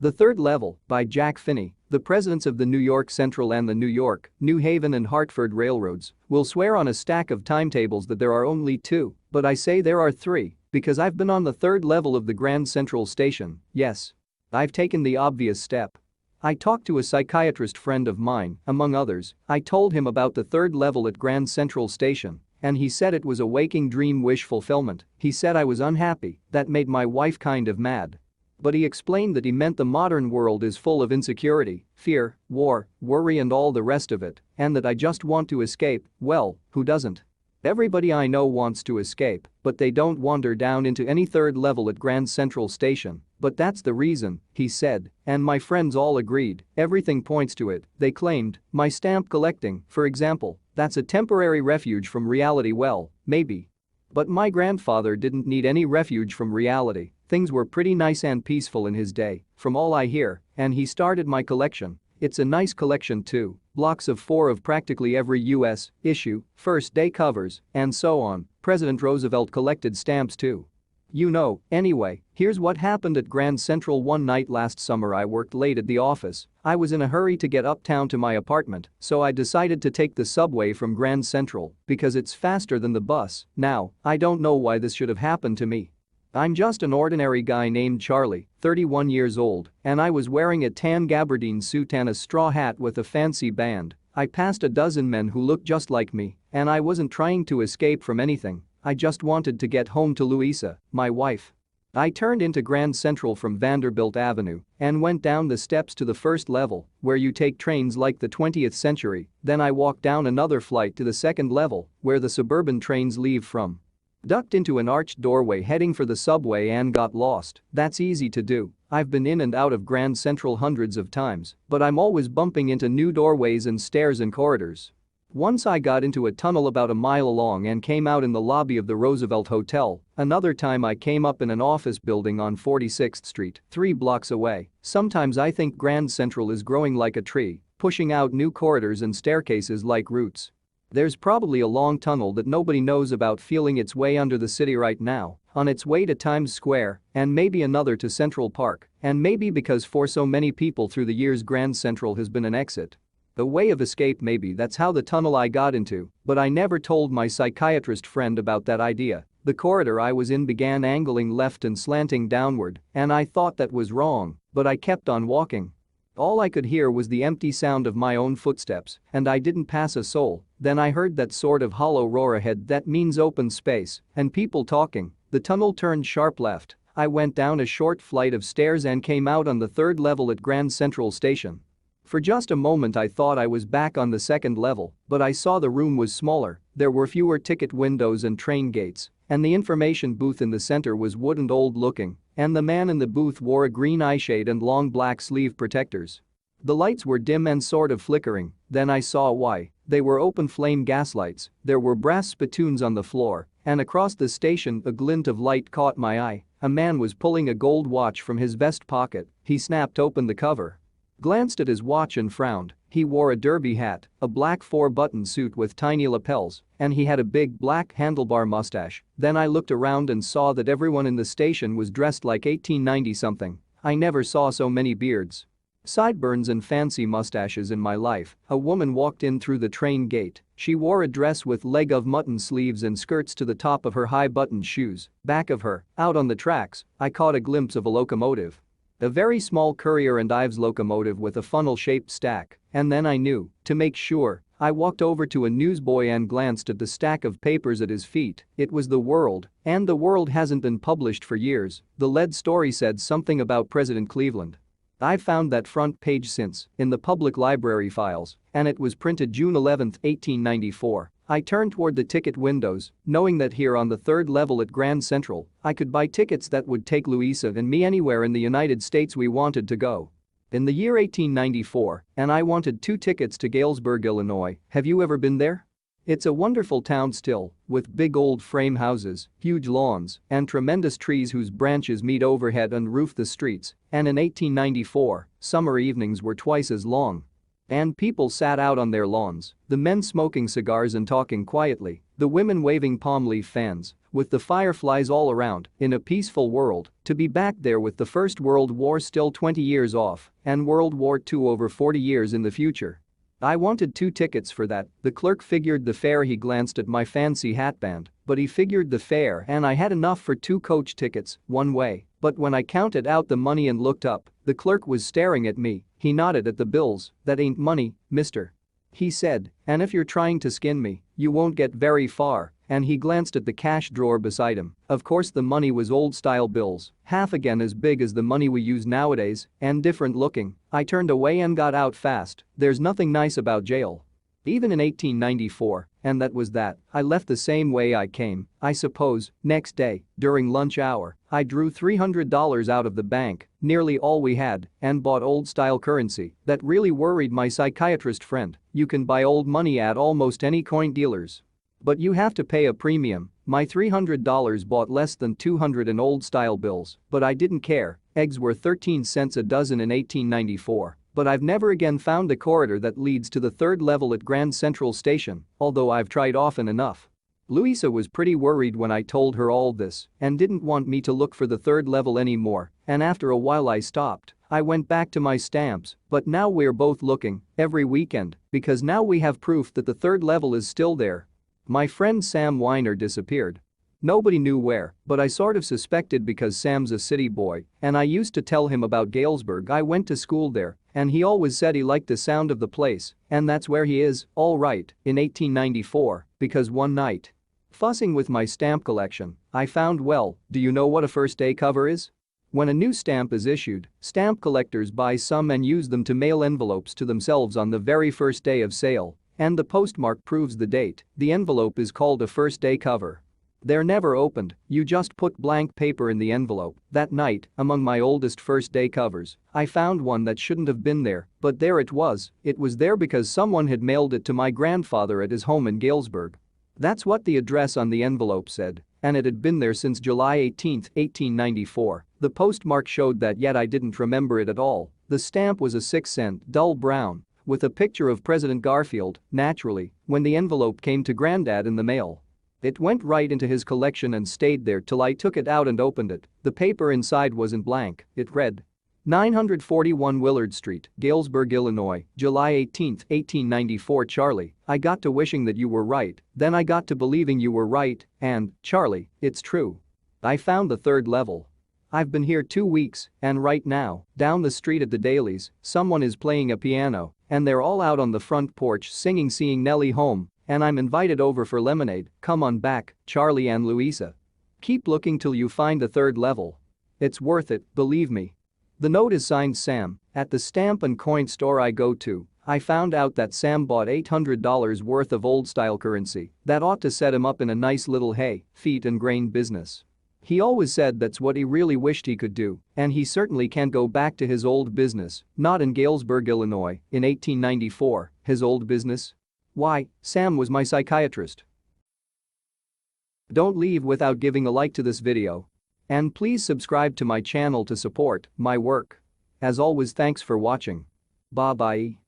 The Third Level, by Jack Finney, the presidents of the New York Central and the New York, New Haven and Hartford railroads will swear on a stack of timetables that there are only two, but I say there are three, because I've been on the third level of the Grand Central Station, yes. I've taken the obvious step. I talked to a psychiatrist friend of mine, among others. I told him about the third level at Grand Central Station, and he said it was a waking dream wish fulfillment. He said I was unhappy, that made my wife kind of mad. But he explained that he meant the modern world is full of insecurity, fear, war, worry and all the rest of it, and that I just want to escape. Well, who doesn't? Everybody I know wants to escape, but they don't wander down into any third level at Grand Central Station. But that's the reason, he said, and my friends all agreed. Everything points to it, they claimed. My stamp collecting, for example, that's a temporary refuge from reality. Well, maybe. But my grandfather didn't need any refuge from reality. Things were pretty nice and peaceful in his day, from all I hear, and he started my collection. It's a nice collection too, blocks of 4 of practically every US issue, first-day covers, and so on. President Roosevelt collected stamps too. You know, anyway, here's what happened at Grand Central one night last summer. I worked late at the office. I was in a hurry to get uptown to my apartment, so I decided to take the subway from Grand Central because it's faster than the bus. Now, I don't know why this should have happened to me. I'm just an ordinary guy named Charlie, 31 years old, and I was wearing a tan gabardine suit and a straw hat with a fancy band. I passed a dozen men who looked just like me, and I wasn't trying to escape from anything. I just wanted to get home to Louisa, my wife. I turned into Grand Central from Vanderbilt Avenue and went down the steps to the first level, where you take trains like the 20th century. Then I walked down another flight to the second level, where the suburban trains leave from. Ducked into an arched doorway heading for the subway and got lost. That's easy to do. I've been in and out of Grand Central hundreds of times, but I'm always bumping into new doorways and stairs and corridors. Once I got into a tunnel about a mile long and came out in the lobby of the Roosevelt Hotel. Another time I came up in an office building on 46th Street, 3 blocks away. Sometimes I think Grand Central is growing like a tree, pushing out new corridors and staircases like roots. There's probably a long tunnel that nobody knows about feeling its way under the city right now, on its way to Times Square, and maybe another to Central Park, and maybe because for so many people through the years Grand Central has been an exit. A way of escape. Maybe that's how the tunnel I got into, but I never told my psychiatrist friend about that idea. The corridor I was in began angling left and slanting downward, and I thought that was wrong, but I kept on walking. All I could hear was the empty sound of my own footsteps, and I didn't pass a soul. Then I heard that sort of hollow roar ahead that means open space, and people talking. The tunnel turned sharp left. I went down a short flight of stairs and came out on the third level at Grand Central Station. For just a moment I thought I was back on the second level, but I saw the room was smaller, there were fewer ticket windows and train gates, and the information booth in the center was wood and old-looking, and the man in the booth wore a green eyeshade and long black sleeve protectors. The lights were dim and sort of flickering, then I saw why. They were open flame gaslights, there were brass spittoons on the floor, and across the station a glint of light caught my eye. A man was pulling a gold watch from his vest pocket. He snapped open the cover, glanced at his watch and frowned. He wore a derby hat, a black 4-button suit with tiny lapels, and he had a big black handlebar mustache. Then I looked around and saw that everyone in the station was dressed like 1890-something. I never saw so many beards, sideburns and fancy mustaches in my life. A woman walked in through the train gate. She wore a dress with leg of mutton sleeves and skirts to the top of her high-buttoned shoes. Back of her, out on the tracks, I caught a glimpse of a locomotive. A very small Courier and Ives locomotive with a funnel-shaped stack, and then I knew. To make sure, I walked over to a newsboy and glanced at the stack of papers at his feet. It was The World, and The World hasn't been published for years. The lead story said something about President Cleveland. I've found that front page since, in the public library files, and it was printed June 11, 1894. I turned toward the ticket windows, knowing that here on the third level at Grand Central, I could buy tickets that would take Louisa and me anywhere in the United States we wanted to go. In the year 1894, and I wanted 2 tickets to Galesburg, Illinois. Have you ever been there? It's a wonderful town still, with big old frame houses, huge lawns, and tremendous trees whose branches meet overhead and roof the streets. And in 1894, summer evenings were twice as long. And people sat out on their lawns, the men smoking cigars and talking quietly, the women waving palm leaf fans, with the fireflies all around, in a peaceful world, to be back there with the First World War still 20 years off and World War II over 40 years in the future. I wanted 2 tickets for that. The clerk figured the fare. He glanced at my fancy hatband, but he figured the fare and I had enough for 2 coach tickets, one way. But when I counted out the money and looked up, the clerk was staring at me. He nodded at the bills. "That ain't money, mister," he said, "and if you're trying to skin me, you won't get very far," and he glanced at the cash drawer beside him. Of course the money was old-style bills, half again as big as the money we use nowadays, and different looking. I turned away and got out fast. There's nothing nice about jail. Even in 1894, and that was that. I left the same way I came, I suppose. Next day, during lunch hour, I drew $300 out of the bank, nearly all we had, and bought old-style currency. That really worried my psychiatrist friend. You can buy old money at almost any coin dealers, but you have to pay a premium. My $300 bought less than 200 in old-style bills, but I didn't care. Eggs were 13 cents a dozen in 1894. But I've never again found the corridor that leads to the 3rd level at Grand Central Station, although I've tried often enough. Louisa was pretty worried when I told her all this and didn't want me to look for the 3rd level anymore, and after a while I stopped. I went back to my stamps, but now we're both looking every weekend because now we have proof that the 3rd level is still there. My friend Sam Weiner disappeared. Nobody knew where, but I sort of suspected because Sam's a city boy and I used to tell him about Galesburg. I went to school there and he always said he liked the sound of the place, and that's where he is, all right, in 1894, because one night, fussing with my stamp collection, I found, well, do you know what a first day cover is? When a new stamp is issued, stamp collectors buy some and use them to mail envelopes to themselves on the very first day of sale, and the postmark proves the date. The envelope is called a first day cover. They're never opened, you just put blank paper in the envelope. That night, among my oldest first day covers, I found one that shouldn't have been there, but there it was. It was there because someone had mailed it to my grandfather at his home in Galesburg. That's what the address on the envelope said, and it had been there since July 18, 1894. The postmark showed that, yet I didn't remember it at all. The stamp was a 6-cent, dull brown, with a picture of President Garfield. Naturally, when the envelope came to Granddad in the mail, it went right into his collection and stayed there till I took it out and opened it. The paper inside wasn't blank. It read, 941 Willard Street, Galesburg, Illinois, July 18, 1894. Charlie, I got to wishing that you were right, then I got to believing you were right, and, Charlie, it's true. I found the 3rd level. I've been here 2 weeks, and right now, down the street at the Dailies, someone is playing a piano, and they're all out on the front porch singing "Seeing Nellie Home," and I'm invited over for lemonade. Come on back, Charlie and Louisa. Keep looking till you find the 3rd level. It's worth it, believe me. The note is signed Sam. At the stamp and coin store I go to, I found out that Sam bought $800 worth of old-style currency. That ought to set him up in a nice little hay, feet and grain business. He always said that's what he really wished he could do, and he certainly can't go back to his old business, not in Galesburg, Illinois, in 1894, his old business. Why, Sam was my psychiatrist. Don't leave without giving a like to this video. And please subscribe to my channel to support my work. As always, thanks for watching. Bye bye.